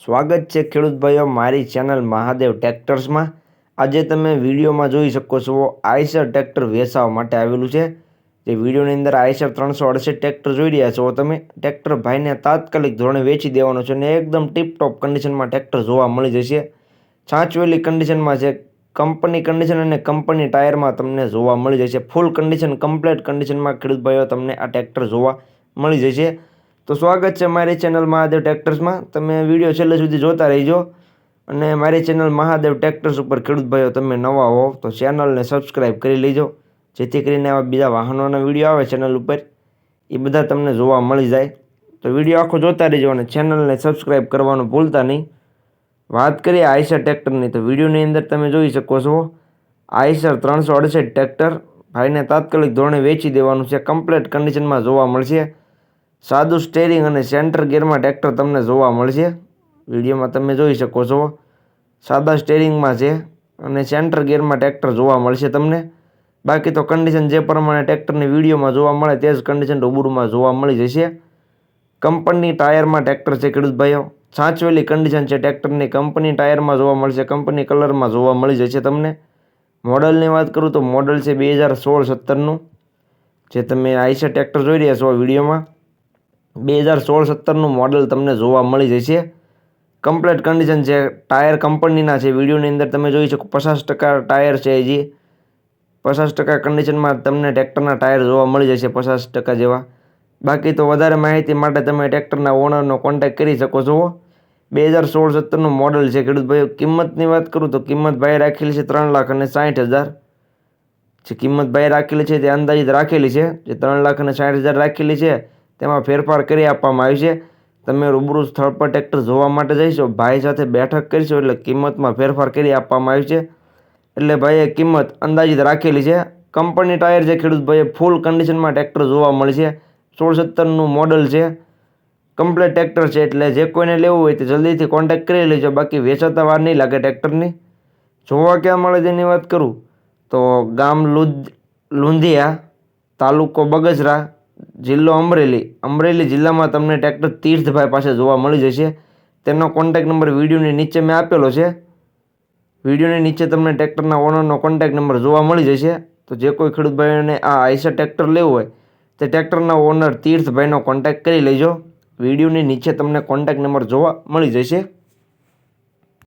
સ્વાગત છે ખેડૂત ભાઈઓ મારી ચેનલ મહાદેવ ટ્રેક્ટર્સમાં। આજે તમે વિડીયોમાં જોઈ શકો છો આઈસર ટ્રેક્ટર વેચાવા માટે આવેલું છે। જે વિડીયોની અંદર આઈસર 368 ટ્રેક્ટર જોઈ રહ્યા છો તમે। ટ્રેક્ટર ભાઈને તાત્કાલિક ધોરણે વેચી દેવાનો છે અને એકદમ ટીપટોપ કન્ડિશનમાં ટ્રેક્ટર જોવા મળી જશે। છાંચવેલી કન્ડિશનમાં છે, કંપની કન્ડિશન અને કંપની ટાયરમાં તમને જોવા મળી જશે। ફૂલ કન્ડિશન કમ્પ્લીટ કન્ડિશનમાં ખેડૂત ભાઈઓ તમને આ ટ્રેક્ટર જોવા મળી જશે। તો સ્વાગત છે મારી ચેનલ મહાદેવ ટ્રેક્ટર્સમાં। તમે વિડીયો છેલ્લે સુધી જોતા રહેજો અને મારી ચેનલ મહાદેવ ટ્રેક્ટર્સ ઉપર ખેડૂત ભાઈઓ તમે નવા હો તો ચેનલને સબસ્ક્રાઈબ કરી લેજો, જેથી કરીને આવા બીજા વાહનોના વિડીયો આવે ચેનલ ઉપર એ બધા તમને જોવા મળી જાય। તો વિડીયો આખો જોતા રહેજો અને ચેનલને સબસ્ક્રાઈબ કરવાનું ભૂલતા નહીં। વાત કરીએ આઈસર ટ્રેક્ટરની તો વિડીયોની અંદર તમે જોઈ શકો છો આઈસર 368 ટ્રેક્ટર ભાઈને તાત્કાલિક ધોરણે વેચી દેવાનું છે। કમ્પ્લીટ કન્ડિશનમાં જોવા મળશે। સાદું સ્ટેરિંગ અને સેન્ટર ગિયરમાં ટ્રેક્ટર તમને જોવા મળશે। વિડીયોમાં તમે જોઈ શકો છો સાદા સ્ટેરિંગમાં છે અને સેન્ટર ગિયરમાં ટ્રેક્ટર જોવા મળશે તમને। બાકી તો કન્ડિશન જે પ્રમાણે ટ્રેક્ટરની વિડીયોમાં જોવા મળે તે જ કન્ડિશન રૂબરૂમાં જોવા મળી જશે। કંપની ટાયરમાં ટ્રેક્ટર છે ખેડૂત ભાઈઓ, છાંચવેલી કન્ડિશન છે ટ્રેક્ટરની, કંપની ટાયરમાં જોવા મળશે, કંપની કલરમાં જોવા મળી જશે તમને। મોડલની વાત કરું તો મોડલ છે 2016-17નું। જે તમે આઈસર ટ્રેક્ટર જોઈ રહ્યા છો વિડીયોમાં 2016-17નું મોડલ તમને જોવા મળી જશે। કમ્પ્લીટ કન્ડિશન છે, ટાયર કંપનીના છે। વિડીયોની અંદર તમે જોઈ શકો 50% ટાયર છે, હજી 50% કન્ડિશનમાં તમને ટ્રેક્ટરના ટાયર જોવા મળી જશે 50% જેવા। બાકી તો વધારે માહિતી માટે તમે ટ્રેક્ટરના ઓનરનો કોન્ટેક્ટ કરી શકો છો। 2016-17નું મોડલ છે ખેડૂત ભાઈઓ। કિંમતની વાત કરું તો કિંમત ભાઈ રાખેલી છે 3,60,000। જે કિંમત ભાઈ રાખેલી છે તે અંદાજિત રાખેલી છે, જે 3,60,000 રાખેલી છે તેમાં ફેરફાર કરી આપવામાં આવી છે। તમે રૂબરૂ સ્થળ પર ટ્રેક્ટર જોવા માટે જઈશો, ભાઈ સાથે બેઠક કરીશો એટલે કિંમતમાં ફેરફાર કરી આપવામાં આવી છે। એટલે ભાઈએ કિંમત અંદાજિત રાખેલી છે। કંપની ટાયર છે ખેડૂત ભાઈએ, ફૂલ કન્ડિશનમાં ટ્રેક્ટર જોવા મળશે। 16-17નું મોડલ છે, કમ્પ્લીટ ટ્રેક્ટર છે એટલે જે કોઈને લેવું હોય તે જલ્દીથી કોન્ટેક્ટ કરી લેજો। બાકી વેચાતા વાર નહીં લાગે ટ્રેક્ટરની। જોવા ક્યાં મળે તેની વાત કરું તો ગામ લુંધિયા, તાલુકો બગસરા, જિલ્લો અમરેલી જિલ્લામાં તમને ટ્રેક્ટર તીર્થભાઈ પાસે જોવા મળી જશે। તેનો કોન્ટેક્ટ નંબર વિડીયોની નીચે મેં આપેલો છે। વિડીયોની નીચે તમને ટ્રેક્ટરના ઓનરનો કોન્ટેક્ટ નંબર જોવા મળી જશે। તો જે કોઈ ખેડૂત ભાઈઓને આ આઈસર ટ્રેક્ટર લેવું હોય તે ટ્રેક્ટરના ઓનર તીર્થભાઈનો કોન્ટેક્ટ કરી લેજો। વિડીયોની નીચે તમને કોન્ટેક્ટ નંબર જોવા મળી જશે।